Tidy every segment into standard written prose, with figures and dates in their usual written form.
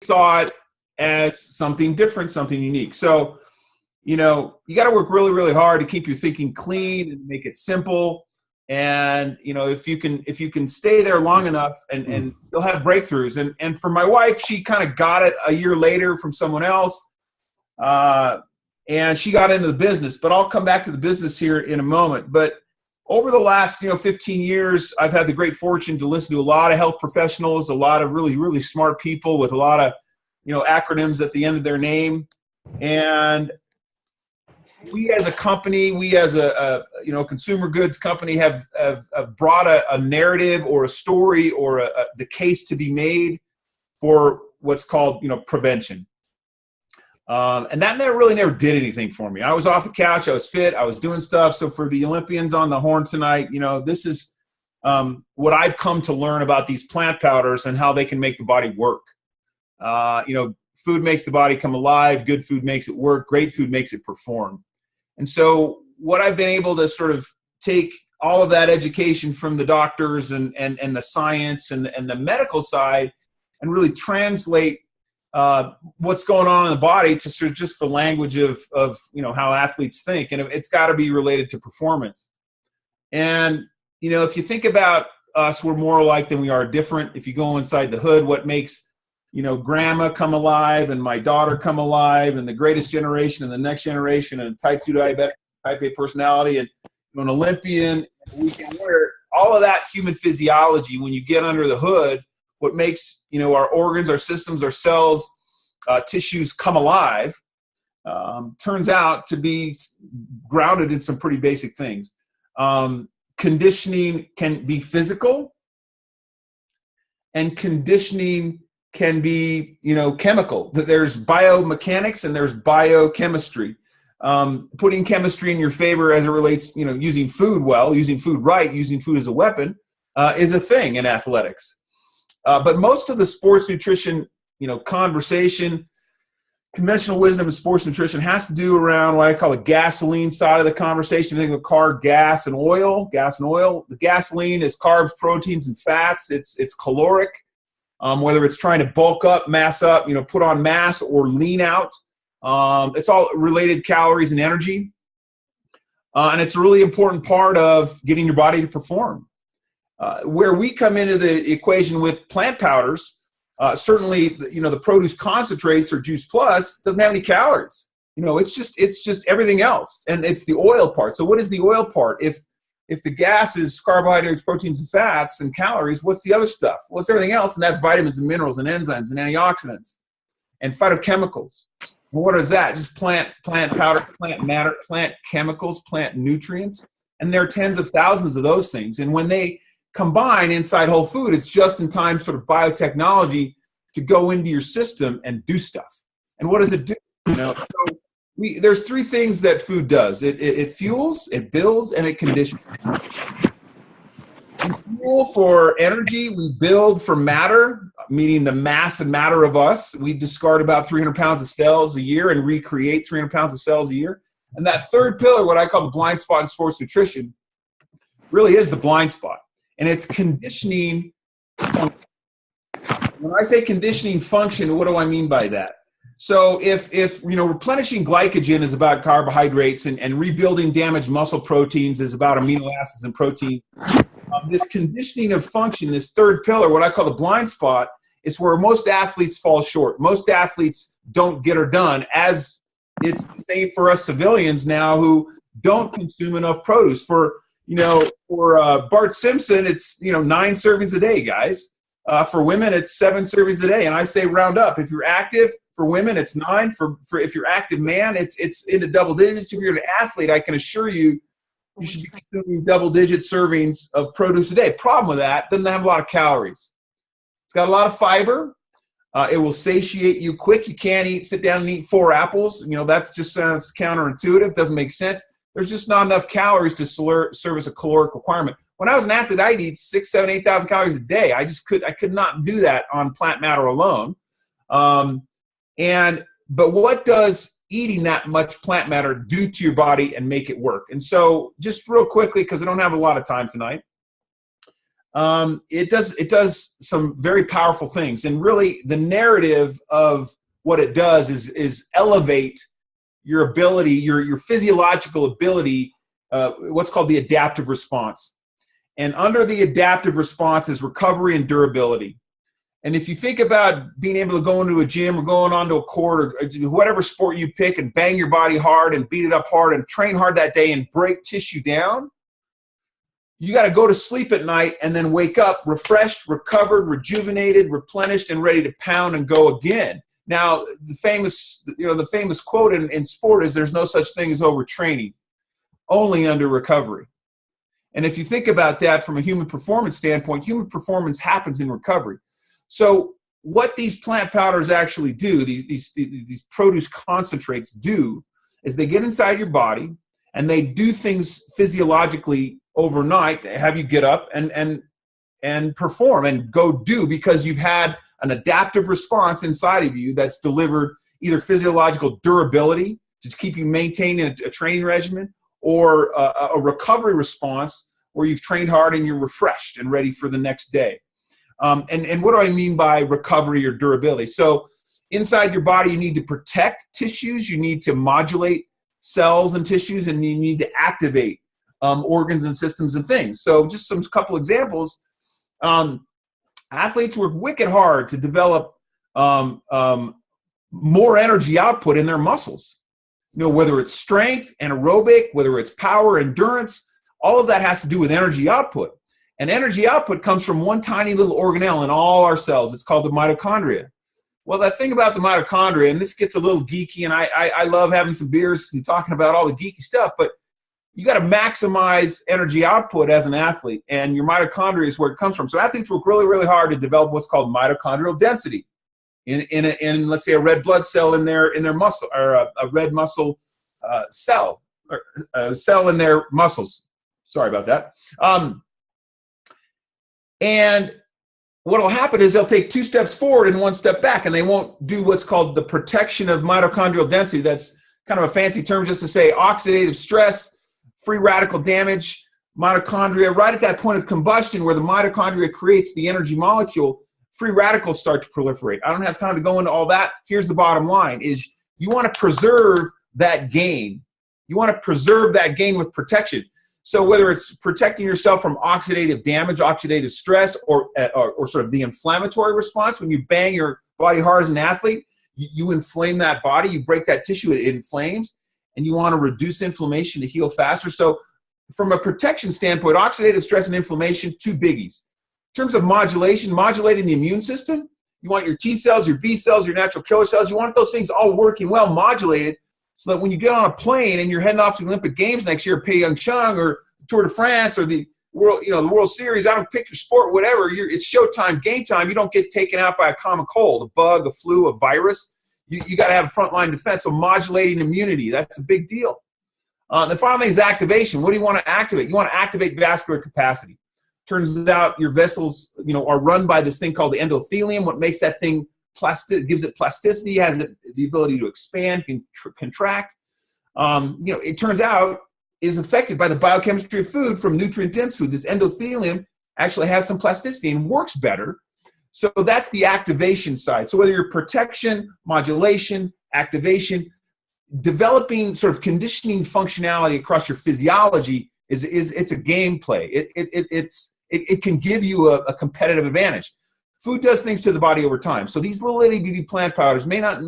saw it as something different, something unique. So, you know, you got to work really, really hard to keep your thinking clean and make it simple. And, you know, if you can stay there long enough, and you'll have breakthroughs. And for my wife, she kind of got it a year later from someone else. And she got into the business, but I'll come back to the business here in a moment. But over the last, 15 years, I've had the great fortune to listen to a lot of health professionals, a lot of really, really smart people with a lot of, acronyms at the end of their name. And we as a company, we as a consumer goods company have brought a narrative or a story or the case to be made for what's called, prevention. And that never did anything for me. I was off the couch. I was fit. I was doing stuff. So for the Olympians on the horn tonight, this is what I've come to learn about these plant powders and how they can make the body work. Food makes the body come alive. Good food makes it work. Great food makes it perform. And so what I've been able to sort of take all of that education from the doctors and the science and the medical side and really translate what's going on in the body to sort of just the language of how athletes think. And it's got to be related to performance. And, if you think about us, we're more alike than we are different. If you go inside the hood, what makes, grandma come alive and my daughter come alive and the greatest generation and the next generation and type 2 diabetic, type A personality and an Olympian, weekend warrior, all of that human physiology, when you get under the hood, what makes, our organs, our systems, our cells, tissues come alive, turns out to be grounded in some pretty basic things. Conditioning can be physical, and conditioning can be, chemical. There's biomechanics and there's biochemistry. Putting chemistry in your favor as it relates, using food well, using food right, using food as a weapon is a thing in athletics. But most of the sports nutrition, conversation, conventional wisdom in sports nutrition has to do around what I call the gasoline side of the conversation. Think of car, gas, and oil. The gasoline is carbs, proteins, and fats. It's caloric. Whether it's trying to bulk up, mass up, put on mass or lean out. It's all related to calories and energy. And it's a really important part of getting your body to perform. Where we come into the equation with plant powders, certainly, the produce concentrates or Juice Plus doesn't have any calories. It's just everything else. And it's the oil part. So what is the oil part? If the gas is carbohydrates, proteins, and fats and calories, what's the other stuff? Well, it's everything else. And that's vitamins and minerals and enzymes and antioxidants and phytochemicals. And what is that? Just plant powder, plant matter, plant chemicals, plant nutrients. And there are tens of thousands of those things. And when they combine inside whole food, it's just in time sort of biotechnology to go into your system and do stuff. And what does it do? There's three things that food does. It fuels, it builds, and it conditions. We fuel for energy. We build for matter, meaning the mass and matter of us. We discard about 300 pounds of cells a year and recreate 300 pounds of cells a year. And that third pillar, what I call the blind spot in sports nutrition, really is the blind spot. And it's conditioning function. When I say conditioning function, what do I mean by that? So if replenishing glycogen is about carbohydrates and rebuilding damaged muscle proteins is about amino acids and protein, this conditioning of function, this third pillar, what I call the blind spot, is where most athletes fall short. Most athletes don't get her done, as it's the same for us civilians now who don't consume enough produce. For Bart Simpson, it's 9 servings a day, guys. For women, it's 7 servings a day. And I say round up. If you're active, for women, it's 9. For if you're active man, it's into double digits. If you're an athlete, I can assure you, you should be consuming double-digit servings of produce a day. Problem with that, doesn't have a lot of calories. It's got a lot of fiber. It will satiate you quick. You can't sit down and eat 4 apples. That just sounds counterintuitive. Doesn't make sense. There's just not enough calories to serve as a caloric requirement. When I was an athlete, I'd eat 6, 7, 8,000 calories a day. I could not do that on plant matter alone. But what does eating that much plant matter do to your body and make it work? And so just real quickly, because I don't have a lot of time tonight, it does some very powerful things. And really the narrative of what it does is elevate your ability, your physiological ability, what's called the adaptive response. And under the adaptive response is recovery and durability. And if you think about being able to go into a gym or going onto a court or whatever sport you pick and bang your body hard and beat it up hard and train hard that day and break tissue down, you got to go to sleep at night and then wake up refreshed, recovered, rejuvenated, replenished, and ready to pound and go again. Now, the famous quote in sport is there's no such thing as overtraining, only under recovery. And if you think about that from a human performance standpoint, human performance happens in recovery. So what these plant powders actually do, these produce concentrates do, is they get inside your body and they do things physiologically overnight, have you get up and perform and go do, because you've had an adaptive response inside of you that's delivered either physiological durability to keep you maintaining a training regimen, or a recovery response where you've trained hard and you're refreshed and ready for the next day. And what do I mean by recovery or durability? So inside your body, you need to protect tissues, you need to modulate cells and tissues, and you need to activate organs and systems and things. So just some couple examples. Athletes work wicked hard to develop more energy output in their muscles. You know, whether it's strength, anaerobic, whether it's power, endurance, all of that has to do with energy output. And energy output comes from one tiny little organelle in all our cells. It's called the mitochondria. Well, that thing about the mitochondria, and this gets a little geeky, and I love having some beers and talking about all the geeky stuff, but you got to maximize energy output as an athlete, and your mitochondria is where it comes from. So athletes work really, really hard to develop what's called mitochondrial density in let's say a red blood cell in their muscle, or a red muscle cell, or a cell in their muscles. Sorry about that. And what will happen is they'll take 2 steps forward and 1 step back, and they won't do what's called the protection of mitochondrial density. That's kind of a fancy term just to say oxidative stress, free radical damage, mitochondria. Right at that point of combustion where the mitochondria creates the energy molecule, free radicals start to proliferate. I don't have time to go into all that. Here's the bottom line is you want to preserve that gain. You want to preserve that gain with protection. So whether it's protecting yourself from oxidative damage, oxidative stress, or sort of the inflammatory response, when you bang your body hard as an athlete, you inflame that body, you break that tissue, it inflames, and you want to reduce inflammation to heal faster. So from a protection standpoint, oxidative stress and inflammation, 2 biggies. In terms of modulation, modulating the immune system, you want your T cells, your B cells, your natural killer cells, you want those things all working well, modulated, so that when you get on a plane and you're heading off to the Olympic Games next year, Pyeongchang or Tour de France or the World Series, I don't pick your sport, whatever, it's showtime, game time. You don't get taken out by a common cold, a bug, a flu, a virus. You got to have a frontline defense. So modulating immunity, that's a big deal. The final thing is activation. What do you want to activate? You want to activate vascular capacity. Turns out your vessels, are run by this thing called the endothelium. What makes that thing plastic, gives it plasticity, has the ability to expand, contract. It turns out is affected by the biochemistry of food from nutrient-dense food. This endothelium actually has some plasticity and works better. So that's the activation side. So whether you're protection, modulation, activation, developing sort of conditioning functionality across your physiology it's a gameplay. It can give you a competitive advantage. Food does things to the body over time. So these little itty bitty plant powders may not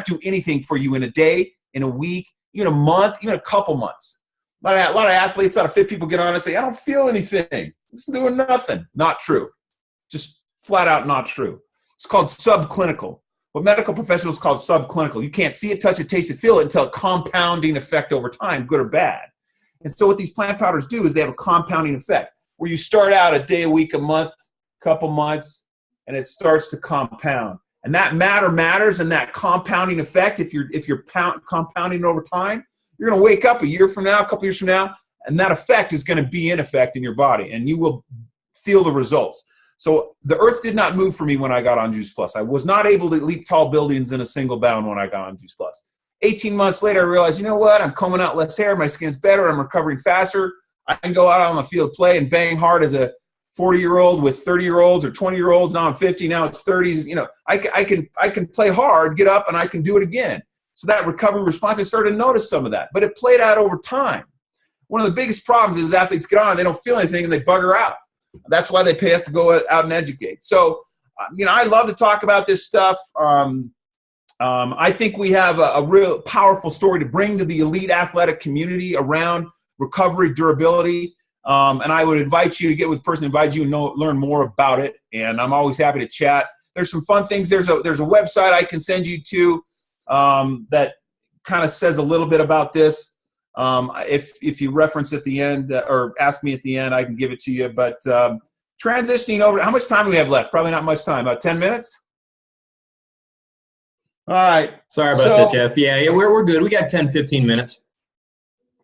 do anything for you in a day, in a week, even a month, even a couple months. A lot of athletes, a lot of fit people get on and say, I don't feel anything. It's doing nothing. Not true. Just flat out not true. It's called subclinical. What medical professionals call subclinical. You can't see it, touch it, taste it, feel it until a compounding effect over time, good or bad. And so what these plant powders do is they have a compounding effect where you start out a day, a week, a month, couple months, and it starts to compound. And that matters, and that compounding effect, if you're compounding over time, you're going to wake up a year from now, a couple years from now, and that effect is going to be in effect in your body, and you will feel the results. So the earth did not move for me when I got on Juice Plus. I was not able to leap tall buildings in a single bound when I got on Juice Plus. 18 months later, I realized, you know what? I'm combing out less hair. My skin's better. I'm recovering faster. I can go out on the field, play, and bang hard as a 40-year-old with 30-year-olds or 20-year-olds. Now I'm 50. Now it's 30s. You know, I can play hard, get up, and I can do it again. So that recovery response, I started to notice some of that. But it played out over time. One of the biggest problems is athletes get on, they don't feel anything, and they bugger out. That's why they pay us to go out and educate. So, you know, I love to talk about this stuff. I think we have a real powerful story to bring to the elite athletic community around recovery, durability. And I would invite you to get with the person who invited you and learn more about it. And I'm always happy to chat. There's some fun things. There's a website I can send you to that kind of says a little bit about this. If you reference at the end or ask me at the end, I can give it to you. But transitioning over, how much time do we have left? Probably not much time. About 10 minutes? All right. Sorry about that, Jeff. Yeah, we're good. We got 10, 15 minutes.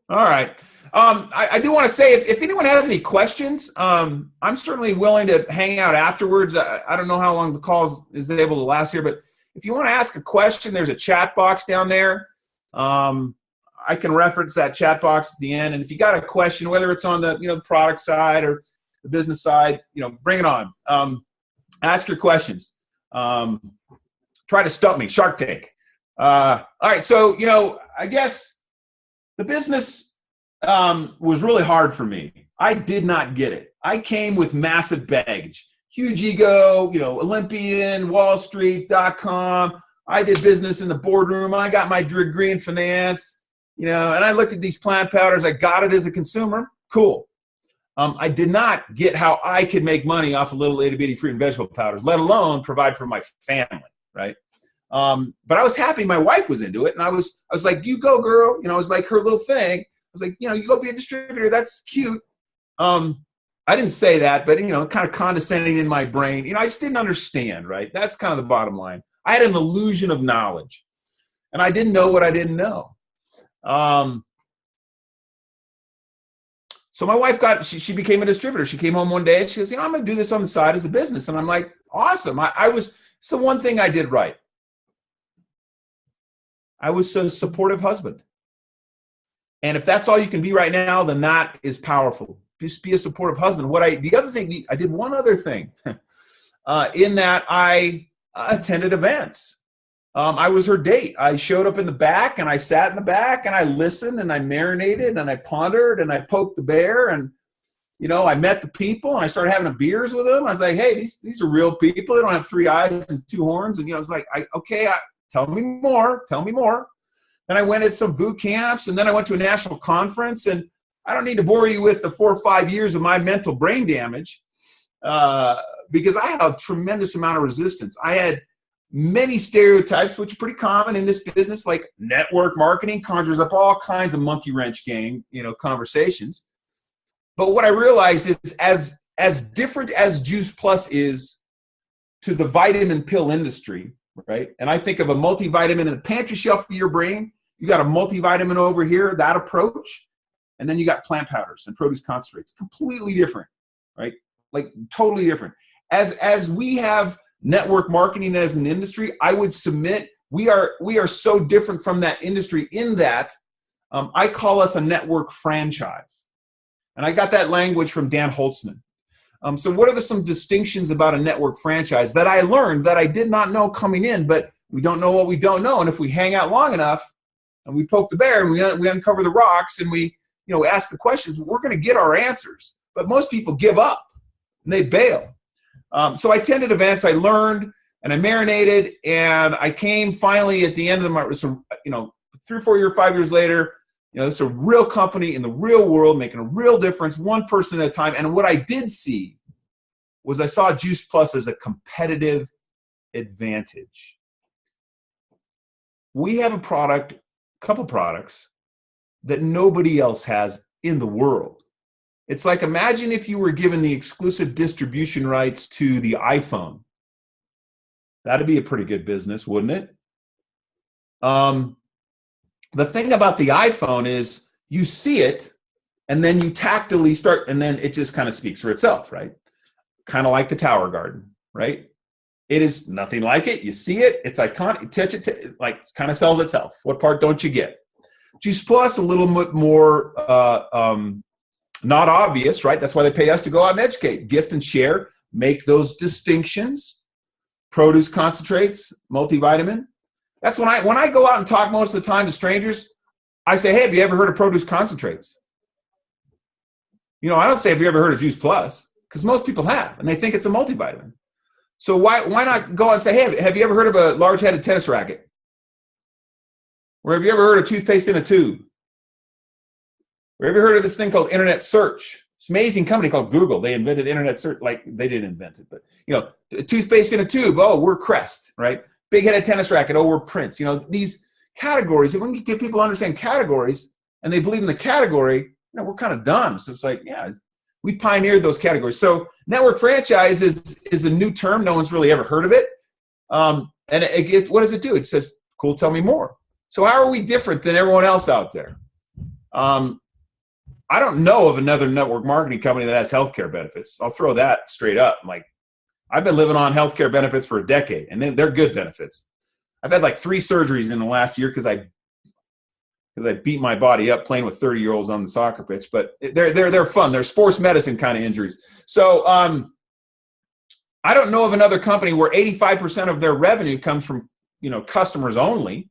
All right. I do want to say, if anyone has any questions, I'm certainly willing to hang out afterwards. I don't know how long the call is able to last here, but if you want to ask a question, there's a chat box down there. I can reference that chat box at the end. And if you got a question, whether it's on the the product side or the business side, bring it on. Ask your questions. Try to stump me. Shark Tank. All right. So I guess the business was really hard for me. I did not get it. I came with massive baggage, huge ego. Olympian, wallstreet.com. I did business in the boardroom. I got my degree in finance. And I looked at these plant powders. I got it as a consumer. Cool. I did not get how I could make money off of little itty bitty fruit and vegetable powders, let alone provide for my family, right? But I was happy my wife was into it, and I was like, "You go, girl." It was like her little thing. I was like, "You go be a distributor. That's cute." I didn't say that, but kind of condescending in my brain. I just didn't understand, right? That's kind of the bottom line. I had an illusion of knowledge, and I didn't know what I didn't know. So my wife she became a distributor. She came home one day and she goes, I'm going to do this on the side as a business. And I'm like, awesome. It's the one thing I did right. I was a supportive husband. And if that's all you can be right now, then that is powerful. Just be a supportive husband. The other thing, I did one other thing in that I attended events. I was her date. I showed up in the back and I sat in the back and I listened and I marinated and I pondered and I poked the bear and, I met the people and I started having beers with them. I was like, hey, these are real people. They don't have 3 eyes and 2 horns. And, I was like, tell me more. Then I went at some boot camps and then I went to a national conference, and I don't need to bore you with the 4 or 5 years of my mental brain damage because I had a tremendous amount of resistance. I had many stereotypes, which are pretty common in this business, like network marketing conjures up all kinds of monkey wrench game, conversations. But what I realized is as different as Juice Plus is to the vitamin pill industry, right? And I think of a multivitamin in the pantry shelf for your brain. You got a multivitamin over here, that approach. And then you got plant powders and produce concentrates, completely different, right? Like totally different. As we have network marketing as an industry, I would submit we are so different from that industry in that I call us a network franchise. And I got that language from Dan Holtzman. So what are some distinctions about a network franchise that I learned that I did not know coming in, but we don't know what we don't know. And if we hang out long enough and we poke the bear and we uncover the rocks and we ask the questions, we're going to get our answers. But most people give up and they bail. So I attended events, I learned, and I marinated, and I came finally at the end of my, 3 or 4 years, 5 years later, it's a real company in the real world making a real difference, one person at a time. And what I did see was I saw Juice Plus as a competitive advantage. We have a couple products that nobody else has in the world. It's like, imagine if you were given the exclusive distribution rights to the iPhone. That'd be a pretty good business, wouldn't it? The thing about the iPhone is you see it and then you tactily start, and then it just kind of speaks for itself, right? Kind of like the Tower Garden, right? It is nothing like it. You see it, it's iconic, you touch it, like kind of sells itself. What part don't you get? Juice Plus, a little bit more Not obvious, right? That's why they pay us to go out and educate, gift and share, make those distinctions. Produce concentrates, multivitamin. That's when I go out and talk most of the time to strangers, I say, hey, have you ever heard of produce concentrates? You know, I don't say, have you ever heard of Juice Plus? Because most people have, and they think it's a multivitamin. So why not go out and say, hey, have you ever heard of a large-headed tennis racket? Or have you ever heard of toothpaste in a tube? Or have you heard of this thing called internet search? It's an amazing company called Google. They invented internet search. Like, they didn't invent it, but, you know, toothpaste in a tube. Oh, we're Crest, right? Big-headed tennis racket. Oh, we're Prince. You know, these categories, when you get people to understand categories and they believe in the category, you know, we're kind of done. So it's like, yeah, we've pioneered those categories. So network franchise is a new term. No one's really ever heard of it. And what does it do? It says, cool, tell me more. So how are we different than everyone else out there? I don't know of another network marketing company that has healthcare benefits. I'll throw that straight up. Like, I've been living on healthcare benefits for a decade, and they're good benefits. I've had like 3 surgeries in the last year because I beat my body up playing with 30-year-olds on the soccer pitch. But they're fun. They're sports medicine kind of injuries. So I don't know of another company where 85% of their revenue comes from, you know, customers only.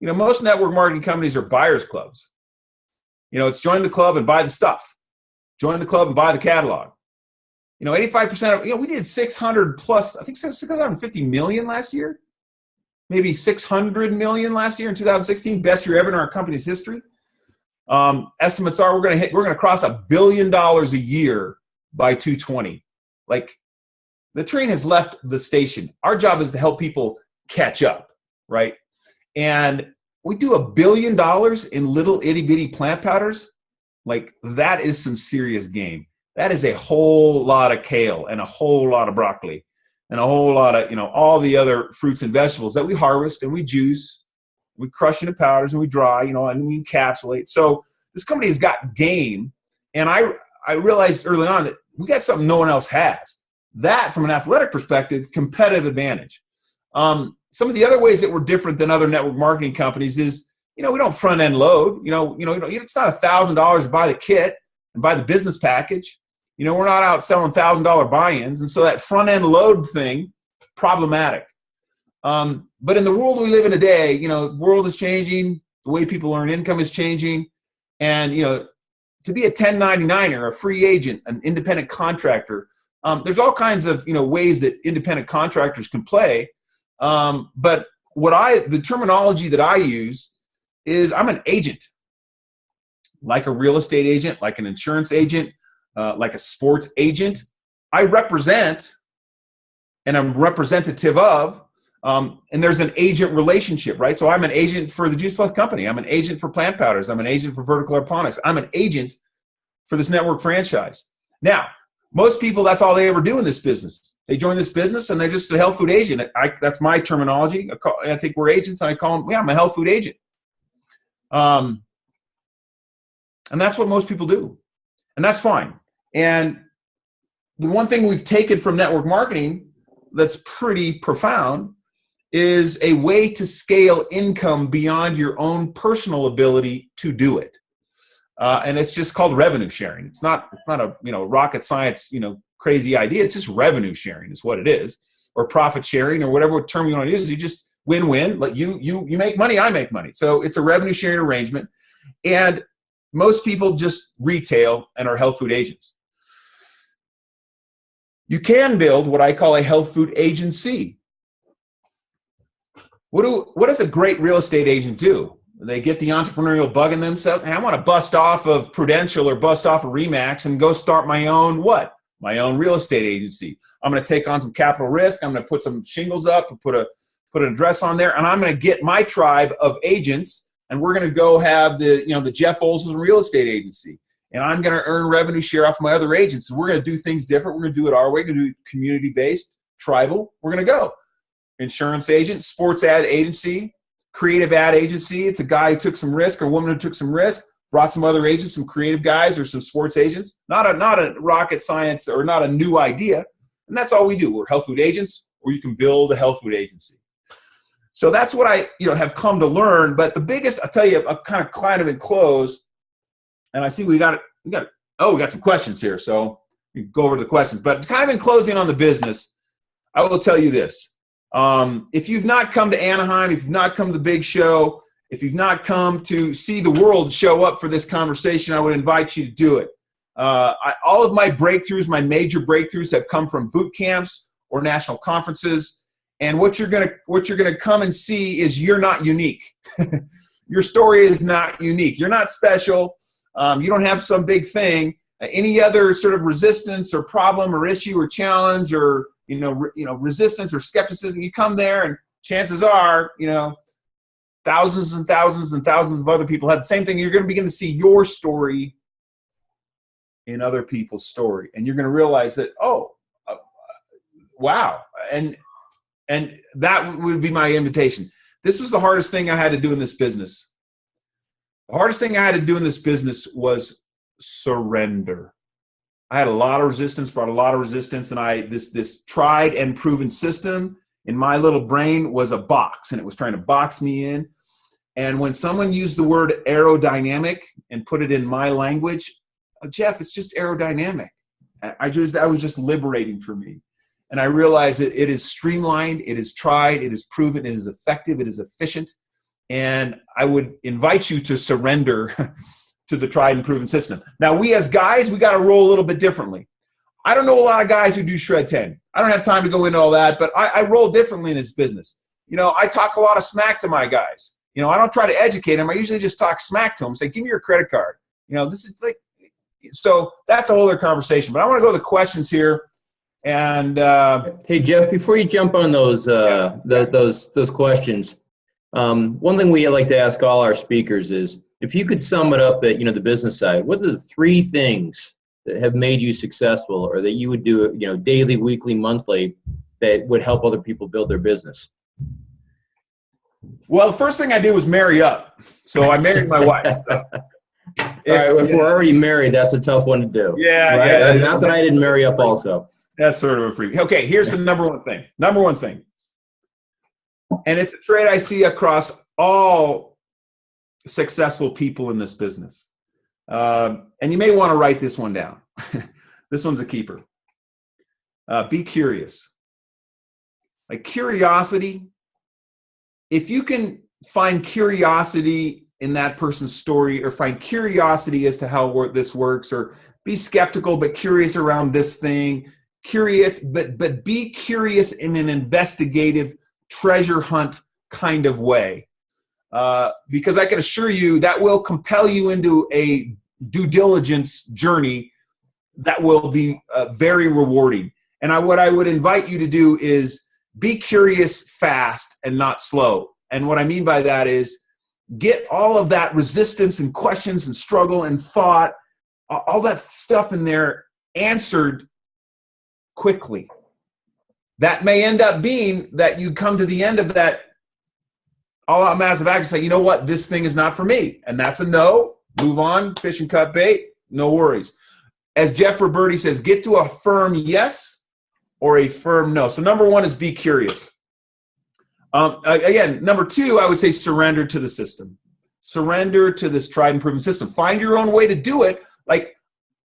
You know, most network marketing companies are buyers clubs. You know, it's join the club and buy the stuff. Join the club and buy the catalog. You know, 85% of, you know, we did 600 plus, I think 650 million last year. Maybe 600 million last year in 2016, best year ever in our company's history. Estimates are we're going to cross $1 billion a year by 2020. Like, the train has left the station. Our job is to help people catch up, right? And we do $1 billion in little itty bitty plant powders. Like, that is some serious game. That is a whole lot of kale and a whole lot of broccoli and a whole lot of, you know, all the other fruits and vegetables that we harvest and we juice, we crush into powders and we dry, you know, and we encapsulate. So this company has got game. And I realized early on that we got something no one else has. That, from an athletic perspective, competitive advantage. Some of the other ways that we're different than other network marketing companies is, you know, we don't front end load. You know, it's not $1,000 to buy the kit and buy the business package. You know, we're not out selling $1,000 buy-ins, and so that front end load thing, problematic. But in the world we live in today, you know, the world is changing. The way people earn income is changing, and you know, to be a 1099er, a free agent, an independent contractor, there's all kinds of, you know, ways that independent contractors can play. But the terminology that I use is I'm an agent, like a real estate agent, like an insurance agent, like a sports agent. I represent and I'm representative of, and there's an agent relationship, right? So I'm an agent for the Juice Plus company. I'm an agent for plant powders. I'm an agent for vertical aeroponics. I'm an agent for this network franchise. Now, most people, that's all they ever do in this business. They join this business and they're just a health food agent. That's my terminology. I think we're agents, and I call them, yeah, I'm a health food agent. And that's what most people do. And that's fine. And the one thing we've taken from network marketing that's pretty profound is a way to scale income beyond your own personal ability to do it. And it's just called revenue sharing. It's not a, you know, rocket science, you know, crazy idea. It's just revenue sharing is what it is, or profit sharing, or whatever term you want to use. You just win-win. Like you make money, I make money. So it's a revenue sharing arrangement. And most people just retail and are health food agents. You can build what I call a health food agency. What does a great real estate agent do? They get the entrepreneurial bug in themselves. And I want to bust off of Prudential or bust off of Remax and go start my own what? My own real estate agency. I'm going to take on some capital risk. I'm going to put some shingles up and put an address on there, and I'm going to get my tribe of agents, and we're going to go have the Jeff Olson real estate agency, and I'm going to earn revenue share off my other agents. And we're going to do things different. We're going to do it our way. We're going to do community-based, tribal. We're going to go insurance agent, sports ad agency, creative ad agency. It's a guy who took some risk or a woman who took some risk, brought some other agents, some creative guys or some sports agents. Not a rocket science or not a new idea. And that's all we do. We're health food agents, or you can build a health food agency. So that's what I have come to learn. But the biggest, I'll tell you, I'm kind of in close, and I see we got Oh, we got some questions here, so we can go over the questions. But kind of in closing on the business, I will tell you this. If you've not come to Anaheim, if you've not come to the big show, if you've not come to see the world show up for this conversation, I would invite you to do it. All of my breakthroughs, my major breakthroughs, have come from boot camps or national conferences. And what you're gonna come and see is you're not unique. Your story is not unique. You're not special. You don't have some big thing. Any other sort of resistance or problem or issue or challenge or resistance or skepticism, you come there and chances are, thousands and thousands and thousands of other people have the same thing. You're going to begin to see your story in other people's story, and you're going to realize that, wow, and that would be my invitation. This was the hardest thing I had to do in this business. The hardest thing I had to do in this business was surrender. I had a lot of resistance, brought a lot of resistance, and this tried and proven system in my little brain was a box, and it was trying to box me in. And when someone used the word aerodynamic and put it in my language, Jeff, it's just aerodynamic. That was just liberating for me. And I realized that it is streamlined, it is tried, it is proven, it is effective, it is efficient. And I would invite you to surrender to the tried and proven system. Now, we as guys, we got to roll a little bit differently. I don't know a lot of guys who do Shred 10. I don't have time to go into all that, but I roll differently in this business. I talk a lot of smack to my guys. I don't try to educate them. I usually just talk smack to them, say, give me your credit card. This is like, so that's a whole other conversation. But I want to go to the questions here. And hey, Jeff, before you jump on those those questions, one thing we like to ask all our speakers is, if you could sum it up that, the business side, what are the 3 things that have made you successful, or that you would do, daily, weekly, monthly, that would help other people build their business? Well, the first thing I did was marry up. So I married my wife. So if we're already married, that's a tough one to do. Yeah. Right? Yeah. And not that I didn't marry up also. That's sort of a freebie. Okay, here's the number one thing. Number one thing. And it's a trait I see across all successful people in this business. And you may want to write this one down. This one's a keeper. Be curious. Like curiosity, if you can find curiosity in that person's story, or find curiosity as to how this works, or be skeptical but curious around this thing, curious, but be curious in an investigative treasure hunt kind of way. Because I can assure you that will compel you into a due diligence journey that will be very rewarding. And what I would invite you to do is be curious fast and not slow. And what I mean by that is get all of that resistance and questions and struggle and thought, all that stuff in there answered quickly. That may end up being that you come to the end of that all-out massive action, say, you know what, this thing is not for me. And that's a no. Move on, fish and cut bait, no worries. As Jeff Roberti says, get to a firm yes or a firm no. So number one is be curious. Again, number 2, I would say surrender to the system. Surrender to this tried and proven system. Find your own way to do it. Like,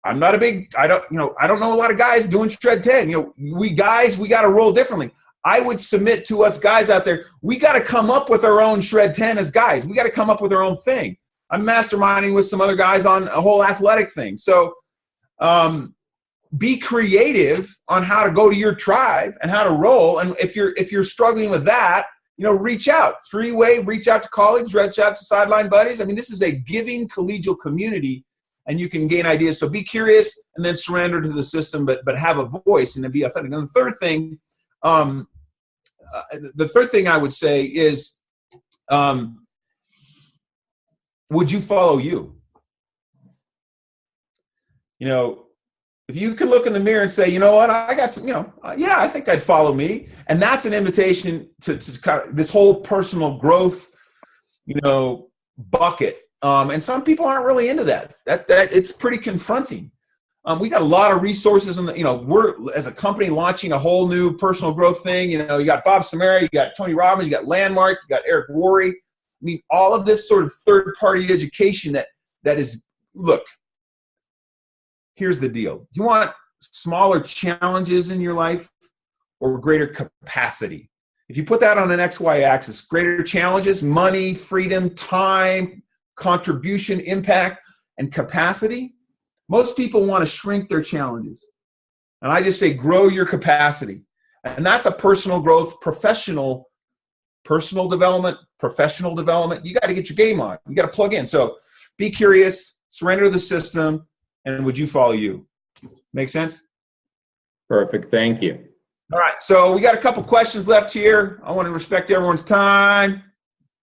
I don't know a lot of guys doing Shred 10. We got to roll differently. I would submit to us guys out there, we got to come up with our own Shred 10 as guys. We got to come up with our own thing. I'm masterminding with some other guys on a whole athletic thing. So be creative on how to go to your tribe and how to roll. And if you're struggling with that, reach out. 3-way, reach out to colleagues, reach out to sideline buddies. I mean, this is a giving collegial community, and you can gain ideas. So be curious and then surrender to the system, but have a voice and then be authentic. And the third thing I would say is, would you follow you? If you can look in the mirror and say, you know what, I got some, I think I'd follow me. And that's an invitation to kind of this whole personal growth, bucket. And some people aren't really into that. That it's pretty confronting. We got a lot of resources on we're as a company launching a whole new personal growth thing. You got Bob Samara, you got Tony Robbins, you got Landmark, you got Eric Worre. I mean, all of this sort of third-party education that is, look, here's the deal. Do you want smaller challenges in your life or greater capacity? If you put that on an XY axis, greater challenges, money, freedom, time, contribution, impact, and capacity, most people want to shrink their challenges. And I just say grow your capacity. And that's a personal growth, personal development, professional development. You got to get your game on. You got to plug in. So be curious, surrender to the system, and would you follow you? Make sense? Perfect. Thank you. All right. So we got a couple questions left here. I want to respect everyone's time.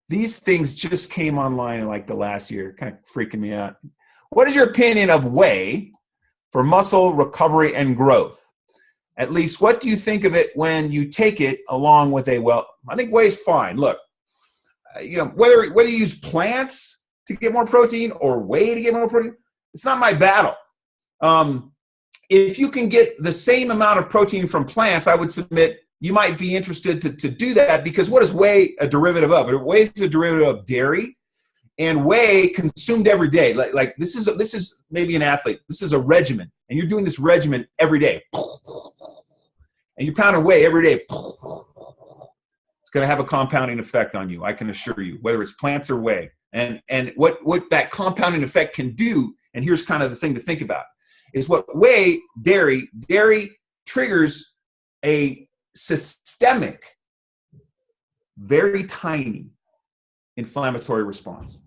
These things just came online in like the last year, kind of freaking me out. What is your opinion of whey for muscle recovery and growth? At least, what do you think of it when you take it along with I think whey is fine. Look, whether you use plants to get more protein or whey to get more protein, it's not my battle. If you can get the same amount of protein from plants, I would submit you might be interested to do that, because what is whey a derivative of? Whey is a derivative of dairy, and whey consumed every day. Like this is maybe an athlete. This is a regimen, and you're doing this regimen every day, and you're pounding whey every day. It's going to have a compounding effect on you, I can assure you, whether it's plants or whey. And what that compounding effect can do, and here's kind of the thing to think about, is what whey, dairy triggers a systemic, very tiny inflammatory response.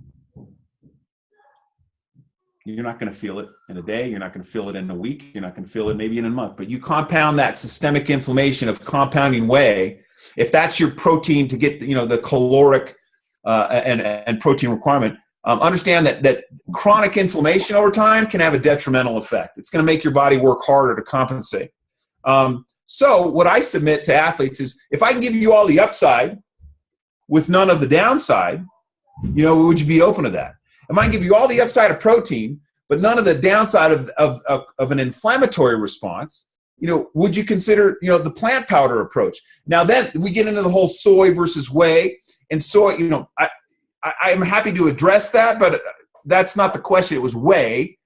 You're not going to feel it in a day. You're not going to feel it in a week. You're not going to feel it maybe in a month. But you compound that systemic inflammation of compounding whey. If that's your protein to get the caloric and protein requirement, understand that chronic inflammation over time can have a detrimental effect. It's going to make your body work harder to compensate. So what I submit to athletes is, if I can give you all the upside with none of the downside, would you be open to that? I might give you all the upside of protein, but none of the downside of an inflammatory response. Would you consider, the plant powder approach? Now then we get into the whole soy versus whey, and soy, I'm happy to address that, but that's not the question. It was whey.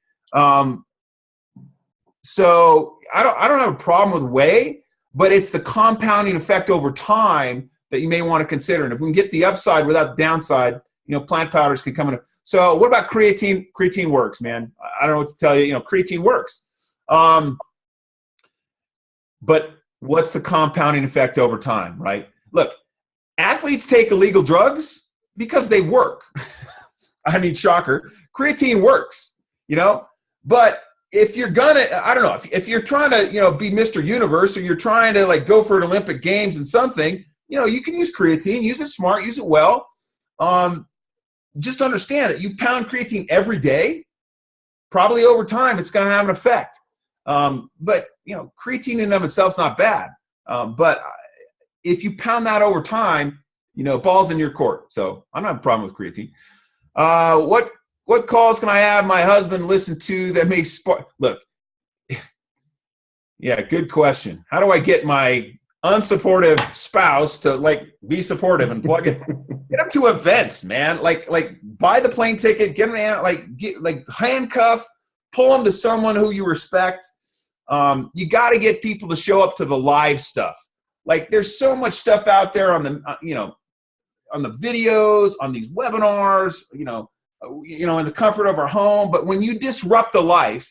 So I don't have a problem with whey, but it's the compounding effect over time that you may want to consider. And if we can get the upside without the downside, plant powders can come in. So what about creatine? Creatine works, man. I don't know what to tell you. Creatine works. But what's the compounding effect over time, right? Look, athletes take illegal drugs because they work. I mean, shocker. Creatine works, but if you're if you're trying to, be Mr. Universe, or you're trying to go for an Olympic Games and something, you can use creatine, use it smart, use it well. Just understand that you pound creatine every day, probably over time, it's going to have an effect. But creatine in and of itself is not bad. But if you pound that over time, ball's in your court. So I don't have a problem with creatine. What calls can I have my husband listen to that may spark? Look, yeah, good question. How do I get my unsupportive spouse to be supportive and plug it? Get them to events, man. Like buy the plane ticket, get them handcuff, pull them to someone who you respect. You got to get people to show up to the live stuff. There's so much stuff out there on the on the videos, on these webinars, in the comfort of our home. But when you disrupt the life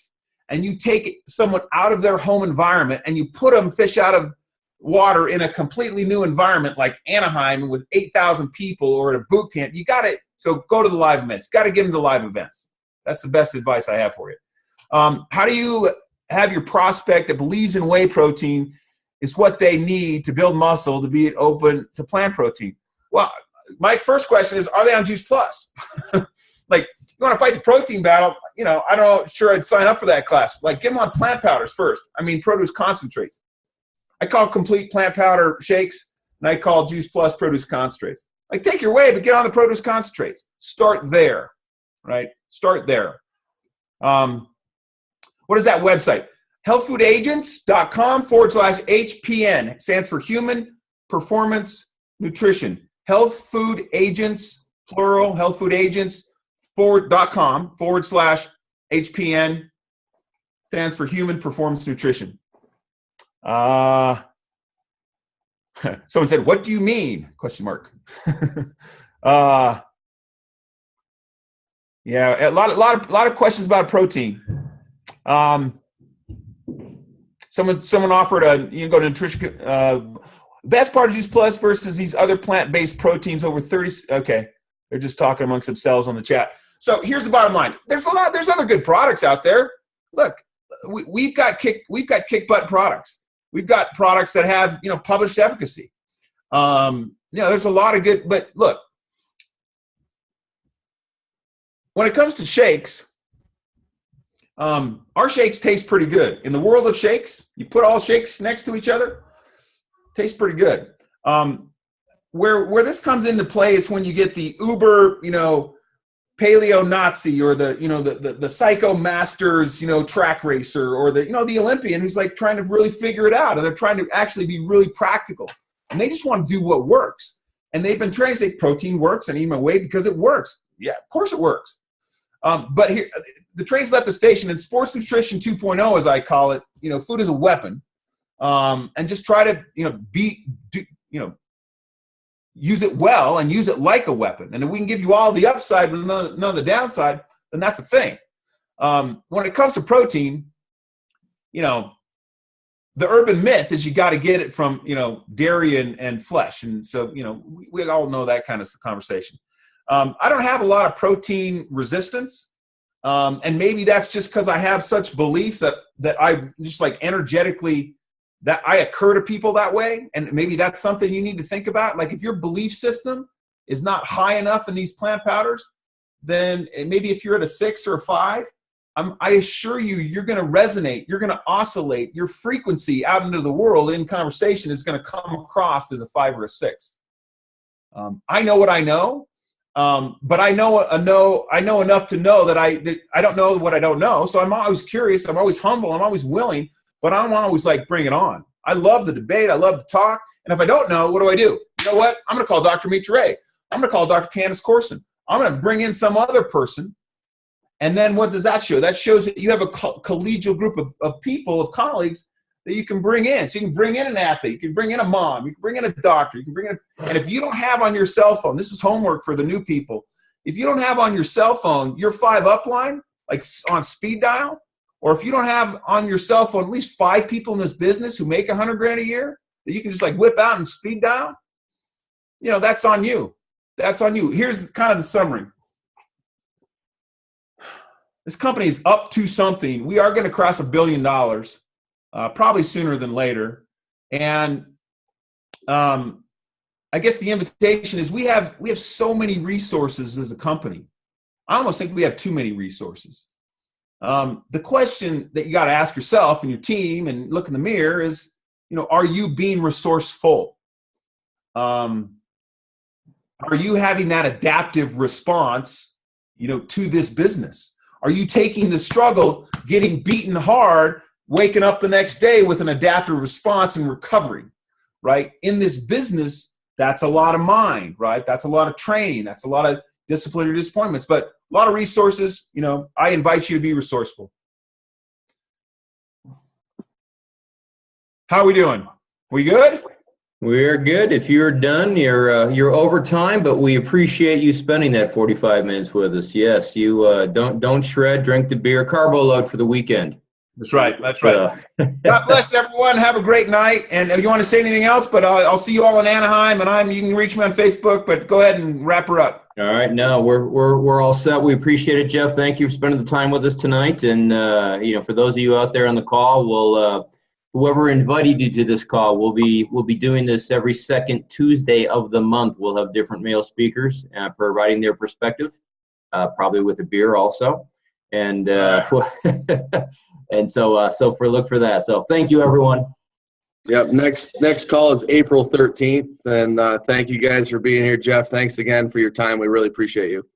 and you take someone out of their home environment and you put them fish out of water in a completely new environment like Anaheim with 8,000 people, or at a boot camp, so go to the live events. Got to give them the live events. That's the best advice I have for you. How do you have your prospect that believes in whey protein is what they need to build muscle to be open to plant protein? Well, my first question is, are they on Juice Plus? You want to fight the protein battle, I don't sure I'd sign up for that class. Get them on plant powders first. Produce concentrates. I call complete plant powder shakes, and I call Juice Plus produce concentrates. Take your whey, but get on the produce concentrates. Start there, right? Start there. What is that website? healthfoodagents.com/HPN. It stands for Human Performance Nutrition. Health Food Agents, plural, healthfoodagents.com/HPN. Stands for Human Performance Nutrition. Someone said, "What do you mean?" Question mark. Yeah, a lot of questions about protein. Someone offered you can go to nutrition. Best part of Juice Plus versus these other plant-based proteins over 30. Okay, they're just talking amongst themselves on the chat. So here's the bottom line. There's other good products out there. Look, we've got kick butt products. We've got products that have published efficacy. There's a lot of good. But look, when it comes to shakes, our shakes taste pretty good. In the world of shakes, you put all shakes next to each other, tastes pretty good. Where this comes into play is when you get the uber, paleo Nazi, or the psycho masters, track racer, or the Olympian who's like trying to really figure it out, and they're trying to actually be really practical, and they just want to do what works. And they've been trained to say protein works and eat my way because it works. Yeah, of course it works. But here, the train's left the station, and sports nutrition 2.0, as I call it, food is a weapon, and just try to, use it well and use it like a weapon. And if we can give you all the upside but none of the downside, then that's a thing. When it comes to protein, the urban myth is you got to get it from, dairy and flesh. And so, we all know that kind of conversation. I don't have a lot of protein resistance. And maybe that's just because I have such belief that I just like energetically, that I occur to people that way. And maybe that's something you need to think about. Like if your belief system is not high enough in these plant powders, then maybe if you're at a 6 or a 5, I assure you, you're going to resonate. You're going to oscillate. Your frequency out into the world in conversation is going to come across as a 5 or a 6. I know what I know. But I know enough to know that I don't know what I don't know. So I'm always curious. I'm always humble. I'm always willing, but I'm always like, bring it on. I love the debate. I love to talk. And if I don't know, what do? You know what? I'm going to call Dr. Mitre. I'm going to call Dr. Candace Corson. I'm going to bring in some other person. And then what does that show? That shows that you have a collegial group of people, of colleagues that you can bring in. So you can bring in an athlete, you can bring in a mom, you can bring in a doctor, you can bring in and if you don't have on your cell phone, this is homework for the new people. If you don't have on your cell phone your 5 upline, like on speed dial, or if you don't have on your cell phone at least 5 people in this business who make $100,000 a year that you can just like whip out and speed dial, that's on you. That's on you. Here's kind of the summary. This company is up to something. We are going to cross $1 billion. Probably sooner than later. And I guess the invitation is we have so many resources as a company. I almost think we have too many resources. The question that you got to ask yourself and your team and look in the mirror is, are you being resourceful? Are you having that adaptive response, to this business? Are you taking the struggle, getting beaten hard, waking up the next day with an adaptive response and recovery, right? In this business, that's a lot of mind, right? That's a lot of training. That's a lot of disciplinary disappointments, but a lot of resources. I invite you to be resourceful. How are we doing? We good? We're good. If you're done, you're over time, but we appreciate you spending that 45 minutes with us. Yes, you don't shred, drink the beer, carbo load for the weekend. That's right. That's right. God bless everyone. Have a great night. And if you want to say anything else, but I'll see you all in Anaheim, and you can reach me on Facebook. But go ahead and wrap her up. All right. No, we're all set. We appreciate it, Jeff. Thank you for spending the time with us tonight. And for those of you out there on the call, we'll whoever invited you to this call, we'll be doing this every second Tuesday of the month. We'll have different male speakers providing their perspective, probably with a beer also. And and so look for that. So thank you, everyone. Yep. Next call is April 13th. And thank you guys for being here. Jeff, thanks again for your time. We really appreciate you.